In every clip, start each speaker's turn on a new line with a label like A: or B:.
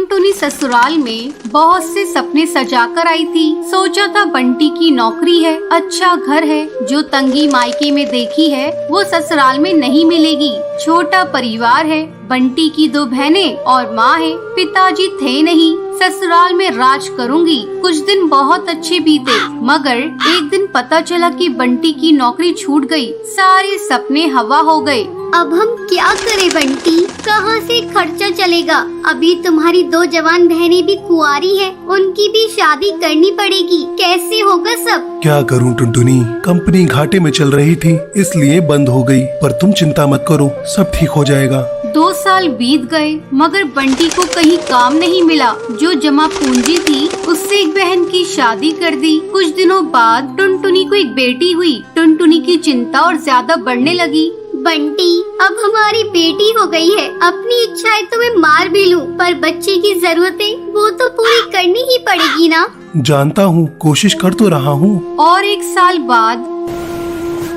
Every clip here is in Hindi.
A: टुनटुनी ससुराल में बहुत से सपने सजा कर आई थी। सोचा था बंटी की नौकरी है, अच्छा घर है, जो तंगी मायके में देखी है वो ससुराल में नहीं मिलेगी। छोटा परिवार है, बंटी की 2 बहनें और माँ है, पिताजी थे नहीं, ससुराल में राज करूंगी। कुछ दिन बहुत अच्छे बीते, मगर एक दिन पता चला कि बंटी की नौकरी छूट गई। सारे सपने हवा हो गए।
B: अब हम क्या करें बंटी, कहाँ से खर्चा चलेगा? अभी तुम्हारी 2 जवान बहनें भी कुंवारी हैं, उनकी भी शादी करनी पड़ेगी, कैसे होगा सब?
C: क्या करूं टुनटुनी, कंपनी घाटे में चल रही थी इसलिए बंद हो गई, पर तुम चिंता मत करो, सब ठीक हो जाएगा।
A: 2 साल बीत गए मगर बंटी को कहीं काम नहीं मिला। जो जमा पूंजी थी उससे एक बहन की शादी कर दी। कुछ दिनों बाद टुनटुनी को एक बेटी हुई। टुनटुनी की चिंता और ज्यादा बढ़ने लगी।
B: बंटी, अब हमारी बेटी हो गई है, अपनी इच्छाएं तो मैं मार भी लूं, पर बच्चे की जरूरतें वो तो पूरी करनी ही पड़ेगी ना।
C: जानता हूँ, कोशिश कर तो रहा हूँ।
A: और 1 साल बाद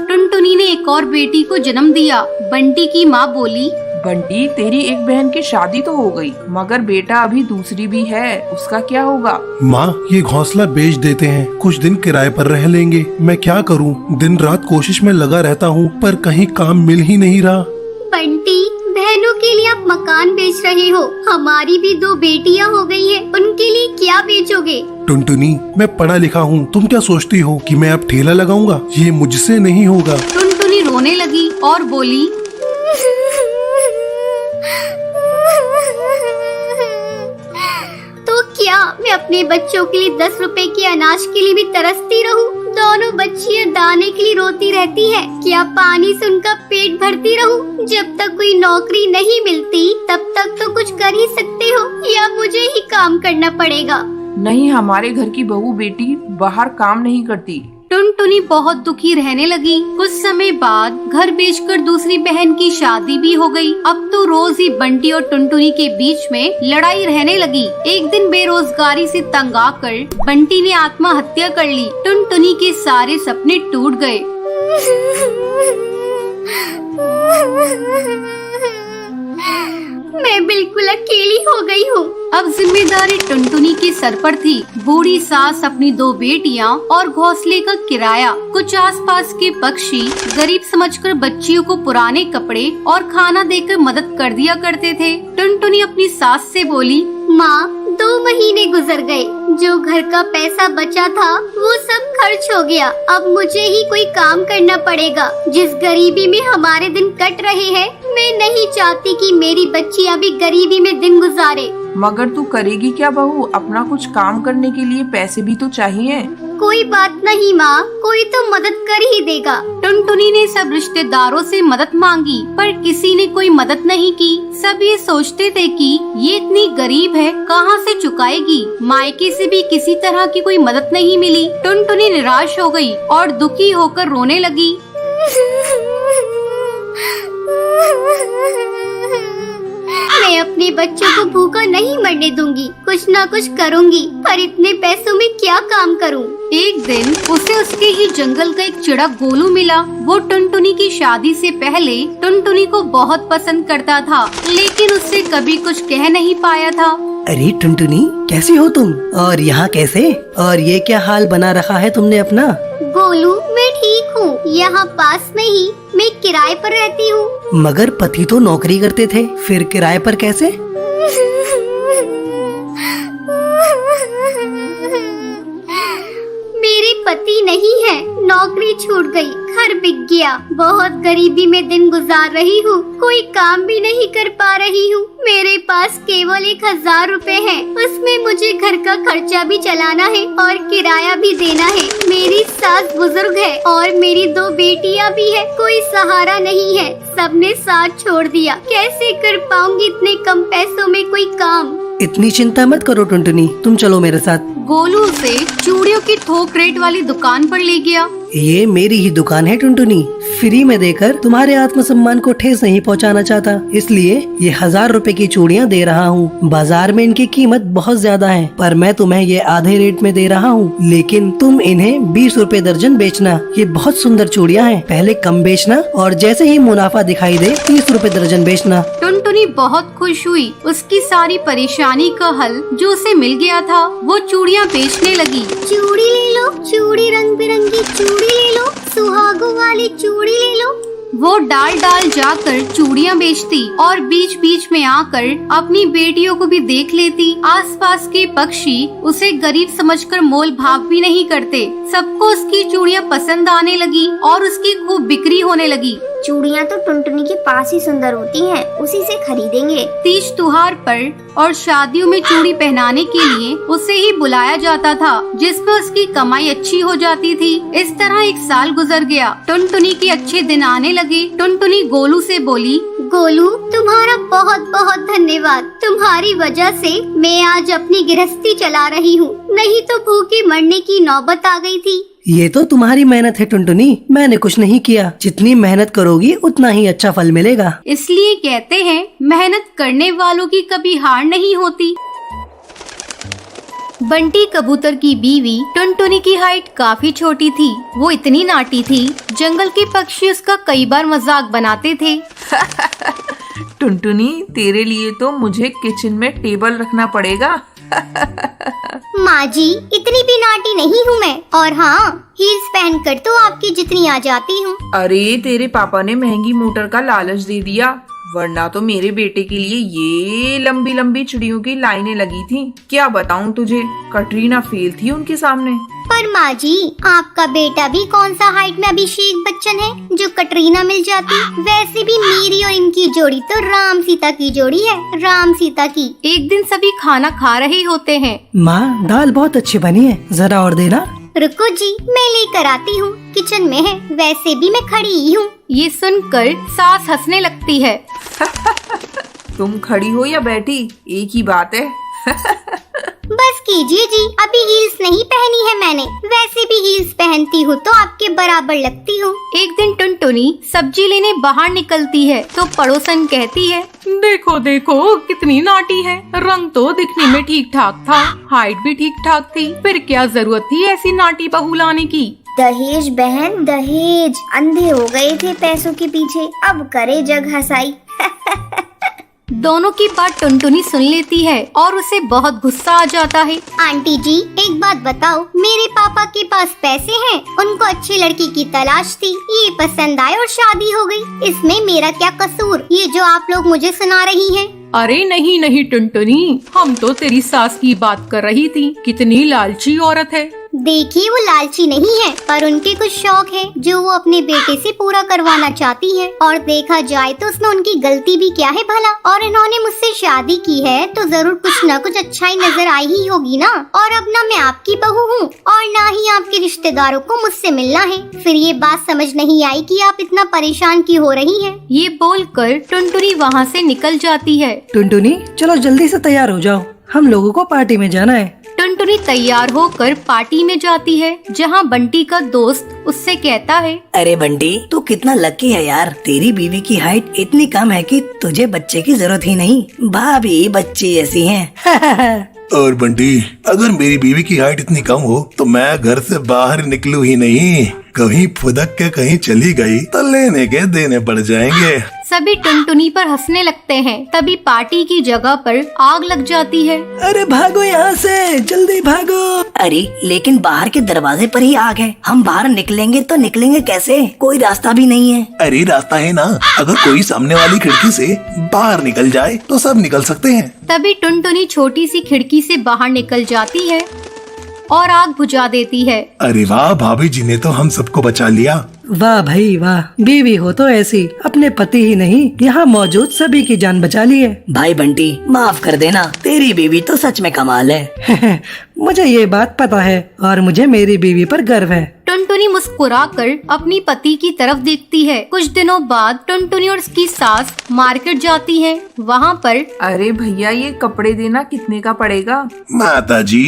A: टुनटुनी ने एक और बेटी को जन्म दिया। बंटी की माँ बोली,
D: बंटी, तेरी एक बहन की शादी तो हो गई, मगर बेटा अभी दूसरी भी है, उसका क्या होगा?
C: माँ, ये घोंसला बेच देते हैं, कुछ दिन किराए पर रह लेंगे। मैं क्या करूँ, दिन रात कोशिश में लगा रहता हूँ, पर कहीं काम मिल ही नहीं रहा।
B: बंटी, बहनों के लिए आप मकान बेच रहे हो, हमारी भी 2 बेटियां हो गई हैं, उनके लिए क्या बेचोगे?
C: टुनटुनी, मैं पढ़ा लिखा हूँ, तुम क्या सोचती हो कि मैं अब ठेला लगाऊंगा? ये मुझसे नहीं होगा।
A: टुनटुनी रोने लगी और बोली,
B: तो क्या मैं अपने बच्चों के लिए 10 रुपए के अनाज के लिए भी तरसती रहूं? दोनों बच्चियां दाने के लिए रोती रहती हैं। क्या पानी से उनका पेट भरती रहूं? जब तक कोई नौकरी नहीं मिलती तब तक तो कुछ कर ही सकते हो, या मुझे ही काम करना पड़ेगा?
D: नहीं, हमारे घर की बहू बेटी बाहर काम नहीं करती।
A: टुनटुनी बहुत दुखी रहने लगी। कुछ समय बाद घर बेचकर दूसरी बहन की शादी भी हो गई। अब तो रोज ही बंटी और टुनटुनी के बीच में लड़ाई रहने लगी। एक दिन बेरोजगारी से तंग आकर बंटी ने आत्महत्या कर ली। टुनटुनी के सारे सपने टूट गए।
B: मैं बिल्कुल अकेली हो गई हूँ।
A: अब जिम्मेदारी टुनटुनी के सर पर थी। बूढ़ी सास, अपनी 2 बेटियां और घोंसले का किराया। कुछ आसपास के पक्षी गरीब समझकर बच्चियों को पुराने कपड़े और खाना देकर मदद कर दिया करते थे। टुनटुनी अपनी सास से बोली,
B: माँ, 2 महीने गुजर गए, जो घर का पैसा बचा था वो सब खर्च हो गया। अब मुझे ही कोई काम करना पड़ेगा। जिस गरीबी में हमारे दिन कट रहे हैं, मैं नहीं चाहती कि मेरी बच्चियाँ भी गरीबी में दिन गुजारे।
D: मगर तू करेगी क्या बहू? अपना कुछ काम करने के लिए पैसे भी तो चाहिए।
B: कोई बात नहीं माँ, कोई तो मदद कर ही देगा।
A: टुनटुनी ने सब रिश्तेदारों से मदद मांगी, पर किसी ने कोई मदद नहीं की। सब ये सोचते थे कि ये इतनी गरीब है, कहाँ से चुकाएगी। मायके से भी किसी तरह की कोई मदद नहीं मिली। टुनटुनी निराश हो गई और दुखी होकर रोने लगी।
B: मैं अपने बच्चों को भूखा नहीं मरने दूंगी, कुछ ना कुछ करूंगी, पर इतने पैसों में क्या काम करूं?
A: एक दिन उसे उसके ही जंगल का एक चिड़क गोलू मिला। वो टुनटुनी की शादी से पहले टुनटुनी को बहुत पसंद करता था, लेकिन उससे कभी कुछ कह नहीं पाया था।
E: अरे टुनटुनी, कैसी हो तुम? और यहाँ कैसे? और ये क्या हाल बना रखा है तुमने अपना?
B: गोलू, मैं ठीक हूँ, यहाँ पास में ही मैं किराए पर रहती हूँ।
E: मगर पति तो नौकरी करते थे, फिर किराए पर कैसे?
B: मेरे पति नहीं है, नौकरी छूट गई, घर बिक गया, बहुत गरीबी में दिन गुजार रही हूँ, कोई काम भी नहीं कर पा रही हूँ। मेरे पास केवल 1000 रुपए हैं, उसमें मुझे घर का खर्चा भी चलाना है और किराया भी देना है। मेरी सास बुजुर्ग है और मेरी 2 बेटियाँ भी है, कोई सहारा नहीं है, सबने साथ छोड़ दिया। कैसे कर पाऊंगी इतने कम पैसों में कोई काम?
E: इतनी चिंता मत करो टुनटुनी, तुम चलो मेरे साथ।
A: गोलू उसे चूड़ियों की थोक रेट वाली दुकान पर ले गया।
E: ये मेरी ही दुकान है टुनटुनी। फ्री में देकर तुम्हारे आत्मसम्मान को ठेस नहीं पहुंचाना चाहता, इसलिए ये 1000 रुपए की चूड़ियां दे रहा हूँ। बाजार में इनकी कीमत बहुत ज्यादा है, पर मैं तुम्हें ये आधे रेट में दे रहा हूँ। लेकिन तुम इन्हें 20 रुपए दर्जन बेचना। ये बहुत सुंदर चूड़ियां हैं, पहले कम बेचना और जैसे ही मुनाफा दिखाई दे 30 रुपए दर्जन बेचना।
A: टुनटुनी बहुत खुश हुई। उसकी सारी परेशानी का हल जो उसे मिल गया था, वो चूड़ियाँ बेचने लगी।
B: चूड़ी ले लो, चूड़ी रंग बिरंगी चूड़ी ले लो, सुहागों वाली चूड़ी ले लो।
A: वो डाल डाल जाकर चूड़ियाँ बेचती और बीच बीच में आकर अपनी बेटियों को भी देख लेती। आसपास के पक्षी उसे गरीब समझकर मोल भाव भी नहीं करते। सबको उसकी चूड़ियाँ पसंद आने लगी और उसकी खूब बिक्री होने लगी।
B: चूड़ियाँ तो टुनटुनी के पास ही सुंदर होती हैं, उसी से खरीदेंगे।
A: तीज त्योहार पर और शादियों में चूड़ी पहनाने के लिए उसे ही बुलाया जाता था, जिसमें उसकी कमाई अच्छी हो जाती थी। इस तरह 1 साल गुजर गया। टुनटुनी के अच्छे दिन आने लगे। टुनटुनी गोलू से बोली,
B: गोलू, तुम्हारा बहुत बहुत धन्यवाद। तुम्हारी वजह से मैं आज अपनी गृहस्थी चला रही हूँ, नहीं तो भूखे मरने की नौबत आ गई थी।
E: ये तो तुम्हारी मेहनत है टुनटुनी, मैंने कुछ नहीं किया। जितनी मेहनत करोगी उतना ही अच्छा फल मिलेगा।
A: इसलिए कहते हैं मेहनत करने वालों की कभी हार नहीं होती। बंटी कबूतर की बीवी टुनटुनी की हाइट काफी छोटी थी। वो इतनी नाटी थी, जंगल के पक्षी उसका कई बार मजाक बनाते थे।
D: टुनटुनी, तेरे लिए तो मुझे किचन में टेबल रखना पड़ेगा।
B: माँ जी, इतनी भी नाटी नहीं हूँ मैं। और हाँ, हील्स पहनकर तो आपकी जितनी आ जाती हूँ।
D: अरे, तेरे पापा ने महंगी मोटर का लालच दे दिया, वरना तो मेरे बेटे के लिए ये लंबी लंबी चिड़ियों की लाइनें लगी थी। क्या बताऊं तुझे, कटरीना फेल थी उनके सामने।
B: पर माँ जी, आपका बेटा भी कौन सा हाइट में अभिषेक बच्चन है जो कटरीना मिल जाती। वैसे भी मेरी और इनकी जोड़ी तो राम सीता की जोड़ी है, राम सीता की।
A: एक दिन सभी खाना खा रहे होते हैं।
E: माँ, दाल बहुत अच्छी बनी है, जरा और देना।
B: रुको जी, मैं लेकर आती हूँ, किचन में है। वैसे भी मैं खड़ी ही हूँ।
A: ये सुनकर सास हंसने लगती है।
D: तुम खड़ी हो या बैठी, एक ही बात है।
B: बस कीजिए जी, अभी हील्स नहीं पहनी है मैंने। वैसे भी हील्स पहनती हूँ तो आपके बराबर लगती हूँ।
A: एक दिन टुनटुनी सब्जी लेने बाहर निकलती है तो पड़ोसन कहती है, देखो देखो कितनी नाटी है। रंग तो दिखने में ठीक ठाक था, हाइट भी ठीक ठाक थी, फिर क्या जरूरत थी ऐसी नाटी बहू लाने की।
B: दहेज बहन, दहेज। अंधे हो गए थे पैसों के पीछे, अब करे जग हंसाई।
A: दोनों की बात टुनटुनी सुन लेती है और उसे बहुत गुस्सा आ जाता है।
B: आंटी जी, एक बात बताओ, मेरे पापा के पास पैसे हैं, उनको अच्छी लड़की की तलाश थी, ये पसंद आए और शादी हो गई। इसमें मेरा क्या कसूर, ये जो आप लोग मुझे सुना रही हैं?
A: अरे नहीं नहीं टुनटुनी, हम तो तेरी सास की बात कर रही थी। कितनी लालची औरत है।
B: देखिए, वो लालची नहीं है, पर उनके कुछ शौक है जो वो अपने बेटे से पूरा करवाना चाहती है। और देखा जाए तो उसमें उनकी गलती भी क्या है भला। और इन्होंने मुझसे शादी की है तो जरूर कुछ न कुछ अच्छाई नजर आई ही होगी ना। और अब ना मैं आपकी बहू हूँ और ना ही आपके रिश्तेदारों को मुझसे मिलना है। फिर ये बात समझ नहीं आई कि आप इतना परेशान क्यों हो रही हैं।
A: ये बोलकर टुनटुनी वहाँ से निकल जाती है।
E: टुनटुनी, चलो जल्दी से तैयार हो जाओ, हम लोगों को पार्टी में जाना है।
A: टुनटुनी तैयार होकर पार्टी में जाती है, जहाँ बंटी का दोस्त उससे कहता है,
E: अरे बंटी, तू कितना लकी है यार। तेरी बीवी की हाइट इतनी कम है कि तुझे बच्चे की जरूरत ही नहीं। भाभी बच्चे ऐसी हैं।
C: और बंटी, अगर मेरी बीवी की हाइट इतनी कम हो तो मैं घर से बाहर निकलूं ही नहीं। कहीं फुदक के कहीं चली गई तो लेने के देने पड़ जाएंगे।
A: सभी टुनटुनी पर हंसने लगते हैं। तभी पार्टी की जगह पर आग लग जाती है।
E: अरे भागो यहाँ से, जल्दी भागो। अरे लेकिन बाहर के दरवाजे पर ही आग है, हम बाहर निकलेंगे तो निकलेंगे कैसे? कोई रास्ता भी नहीं है।
C: अरे रास्ता है ना, अगर कोई सामने वाली खिड़की से बाहर निकल जाए तो सब निकल सकते हैं।
A: तभी टुनटुनी छोटी सी खिड़की से बाहर निकल जाती है और आग बुझा देती है।
C: अरे वाह, भाभी जी ने तो हम सबको बचा लिया।
E: वाह भाई वाह, बीवी हो तो ऐसी, अपने पति ही नहीं यहाँ मौजूद सभी की जान बचा ली है। भाई बंटी, माफ कर देना, तेरी बीवी तो सच में कमाल है। मुझे ये बात पता है और मुझे मेरी बीवी पर गर्व है।
A: टुनटुनी मुस्कुराकर अपनी पति की तरफ देखती है। कुछ दिनों बाद टुनटुनी और उसकी सास मार्केट जाती है। वहाँ पर
D: अरे भैया, ये कपड़े देना कितने का पड़ेगा?
C: माता जी,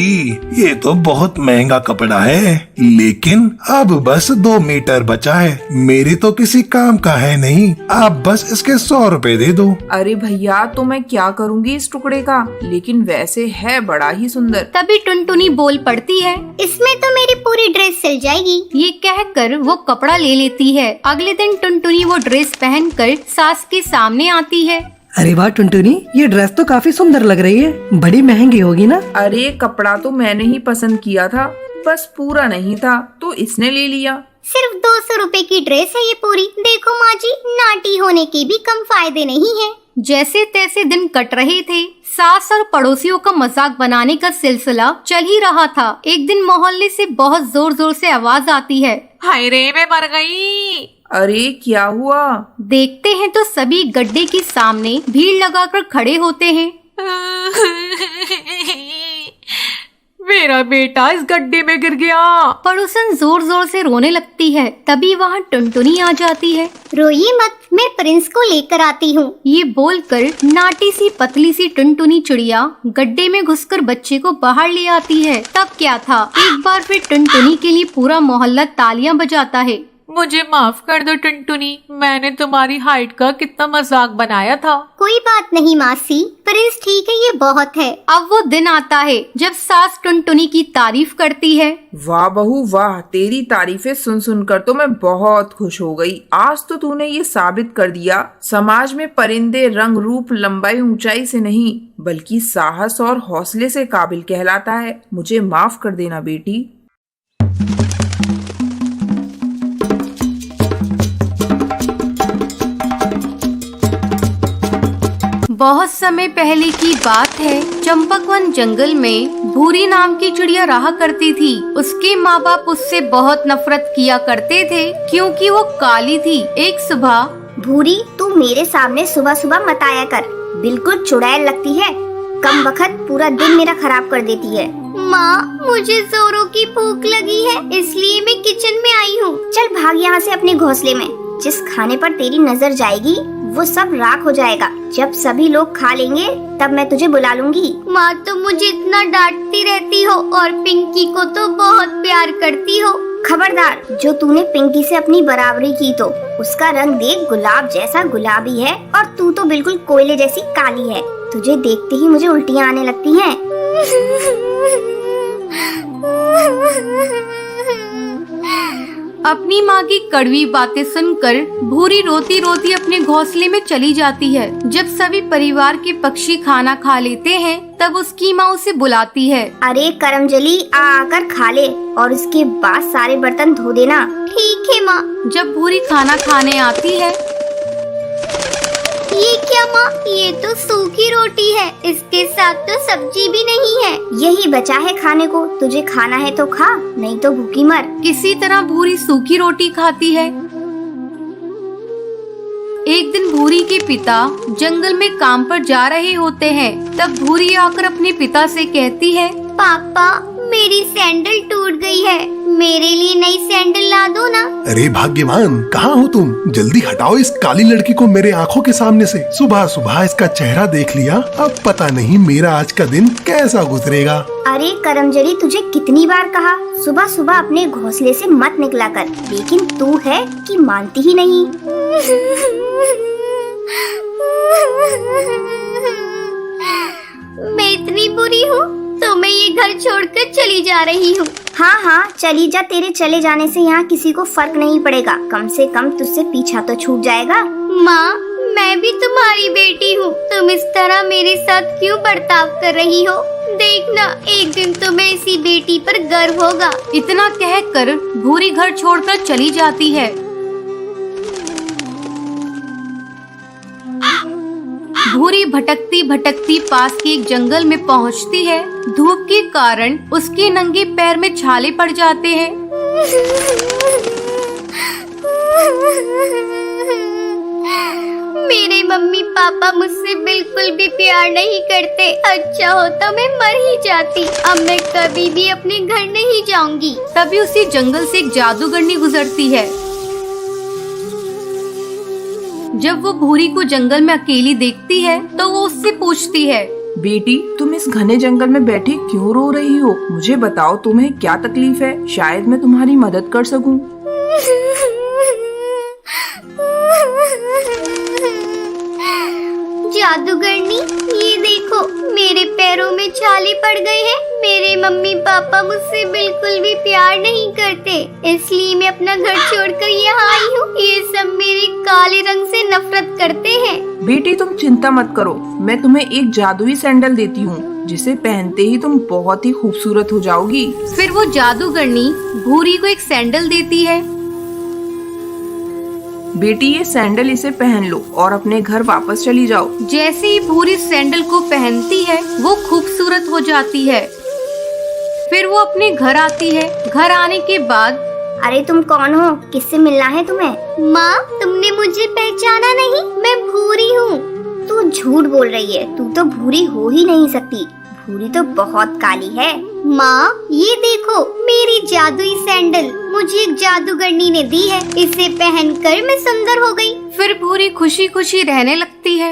C: ये तो बहुत महंगा कपड़ा है, लेकिन अब बस 2 मीटर बचा है। मेरे तो किसी काम का है नहीं, आप बस इसके 100 रुपए दे दो।
D: अरे भैया, तो मैं क्या करूँगी इस टुकड़े का? लेकिन वैसे है बड़ा ही सुंदर।
A: तभी टुनटुनी बोल पड़ती है,
B: इसमें तो मेरी पूरी ड्रेस सिल जाएगी।
A: ये कहकर वो कपड़ा ले लेती है। अगले दिन टुनटुनी वो ड्रेस पहनकर सास के सामने आती है।
E: अरे वाह टुनटुनी, ये ड्रेस तो काफी सुंदर लग रही है, बड़ी महंगी होगी ना?
D: अरे कपड़ा तो मैंने ही पसंद किया था, बस पूरा नहीं था तो इसने ले लिया।
B: सिर्फ 200 रुपए की ड्रेस है ये पूरी। देखो माँ जी, नाटी होने के भी कम फायदे नहीं है।
A: जैसे तैसे दिन कट रहे थे। सास और पड़ोसियों का मजाक बनाने का सिलसिला चल ही रहा था। एक दिन मोहल्ले से बहुत जोर जोर से आवाज आती है,
F: हाय रे, मैं मर गई।
D: अरे क्या हुआ?
A: देखते हैं तो सभी गड्ढे के सामने भीड़ लगाकर खड़े होते हैं।
F: मेरा बेटा इस गड्ढे में गिर गया।
A: पड़ोसन जोर जोर से रोने लगती है। तभी वहाँ टुनटुनी आ जाती है।
B: रोइए मत, मैं प्रिंस को लेकर आती हूँ।
A: ये बोलकर नाटी सी पतली सी टुनटुनी चिड़िया गड्ढे में घुसकर बच्चे को बाहर ले आती है। तब क्या था, एक बार फिर टुनटुनी के लिए पूरा मोहल्ला तालियां बजाता है।
F: मुझे माफ कर दो टुनटुनी, मैंने तुम्हारी हाइट का कितना मजाक बनाया था।
B: कोई बात नहीं मासी, प्रिंस ठीक है, ये बहुत है।
A: अब वो दिन आता है जब सास टुनटुनी की तारीफ करती है।
D: वाह बहू वाह, तेरी तारीफें सुन सुनकर तो मैं बहुत खुश हो गई। आज तो तूने ये साबित कर दिया, समाज में परिंदे रंग रूप लंबाई ऊंचाई से नहीं बल्कि साहस और हौसले से काबिल कहलाता है। मुझे माफ कर देना बेटी।
A: बहुत समय पहले की बात है। चंपकवन जंगल में भूरी नाम की चिड़िया रहा करती थी। उसके माँ बाप उससे बहुत नफरत किया करते थे क्योंकि वो काली थी। एक सुबह,
B: भूरी, तू मेरे सामने सुबह सुबह मत आया कर, बिल्कुल चुड़ैल लगती है। कम वक्त पूरा दिन मेरा खराब कर देती है। माँ, मुझे जोरों की भूख लगी है, इसलिए मैं किचन में आई हूँ। चल भाग यहाँ से अपने घोंसले में। जिस खाने पर तेरी नजर जाएगी वो सब राख हो जाएगा। जब सभी लोग खा लेंगे तब मैं तुझे बुला लूंगी। माँ, तो मुझे इतना डांटती रहती हो और पिंकी को तो बहुत प्यार करती हो। खबरदार, जो तूने पिंकी से अपनी बराबरी की तो उसका रंग देख, गुलाब जैसा गुलाबी है और तू तो बिल्कुल कोयले जैसी काली है। तुझे देखते ही मुझे उल्टियाँ आने लगती हैं।
A: अपनी माँ की कड़वी बातें सुनकर भूरी रोती रोती अपने घोंसले में चली जाती है। जब सभी परिवार के पक्षी खाना खा लेते हैं तब उसकी माँ उसे बुलाती है।
B: अरे करमजली, आकर खा ले और उसके बाद सारे बर्तन धो देना। ठीक है माँ।
A: जब भूरी खाना खाने आती है,
B: ये क्या माँ, ये तो सूखी रोटी है, इसके साथ तो सब्जी भी नहीं है। यही बचा है खाने को, तुझे खाना है तो खा, नहीं तो भूखी मर।
A: किसी तरह भूरी सूखी रोटी खाती है। एक दिन भूरी के पिता जंगल में काम पर जा रहे होते हैं। तब भूरी आकर अपने पिता से कहती है,
B: पापा, मेरी सैंडल टूट गई है, मेरे लिए नई सैंडल ला दो ना।
C: अरे भाग्यवान, कहाँ हो तुम? जल्दी हटाओ इस काली लड़की को मेरे आंखों के सामने से। सुबह सुबह इसका चेहरा देख लिया, अब पता नहीं मेरा आज का दिन कैसा गुजरेगा।
B: अरे करमजली, तुझे कितनी बार कहा सुबह सुबह अपने घोंसले से मत निकला कर, लेकिन तू है कि मानती ही नहीं। मैं इतनी बुरी हूँ तो मैं ये घर छोड़कर चली जा रही हूँ। हाँ हाँ, चली जा, तेरे चले जाने से यहाँ किसी को फर्क नहीं पड़ेगा। कम से कम तुझसे पीछा तो छूट जाएगा। माँ, मैं भी तुम्हारी बेटी हूँ, तुम इस तरह मेरे साथ क्यों बर्ताव कर रही हो? देखना, एक दिन तुम्हें इसी बेटी पर गर्व होगा।
A: इतना कहकर भूरी घर छोड़कर चली जाती है। भूरी भटकती भटकती पास के एक जंगल में पहुंचती है। धूप के कारण उसके नंगे पैर में छाले पड़ जाते हैं।
B: मेरे मम्मी पापा मुझसे बिल्कुल भी प्यार नहीं करते। अच्छा होता मैं मर ही जाती। अब मैं कभी भी अपने घर नहीं जाऊंगी।
A: तभी उसी जंगल से एक जादूगरनी गुजरती है। जब वो भूरी को जंगल में अकेली देखती है तो वो उससे पूछती है,
D: बेटी, तुम इस घने जंगल में बैठी क्यों रो रही हो? मुझे बताओ तुम्हें क्या तकलीफ है, शायद मैं तुम्हारी मदद कर सकूं।
B: जादूगरनी, ये देखो मेरे पैरों में छाले पड़ गए हैं। मेरे मम्मी पापा मुझसे बिल्कुल भी प्यार नहीं करते, इसलिए मैं अपना घर छोड़कर यहाँ आई हूँ। ये सब मेरे काले रंग से नफरत करते हैं।
D: बेटी तुम चिंता मत करो, मैं तुम्हें एक जादुई सैंडल देती हूँ, जिसे पहनते ही तुम बहुत ही खूबसूरत हो जाओगी।
A: फिर वो जादूगरनी भूरी को एक सैंडल देती है।
D: बेटी ये सैंडल इसे पहन लो और अपने घर वापस चली जाओ।
A: जैसे ही भूरी सैंडल को पहनती है वो खूबसूरत हो जाती है। फिर वो अपने घर आती है। घर आने के बाद,
B: अरे तुम कौन हो? किससे मिलना है तुम्हें? माँ, तुमने मुझे पहचाना नहीं? मैं भूरी हूँ। तू झूठ बोल रही है, तू तो भूरी हो ही नहीं सकती। भूरी तो बहुत काली है। माँ, ये देखो मेरी जादुई सैंडल मुझे एक जादूगरनी ने दी है। इसे पहनकर मैं सुंदर हो गई।
A: फिर भूरी खुशी खुशी रहने लगती है।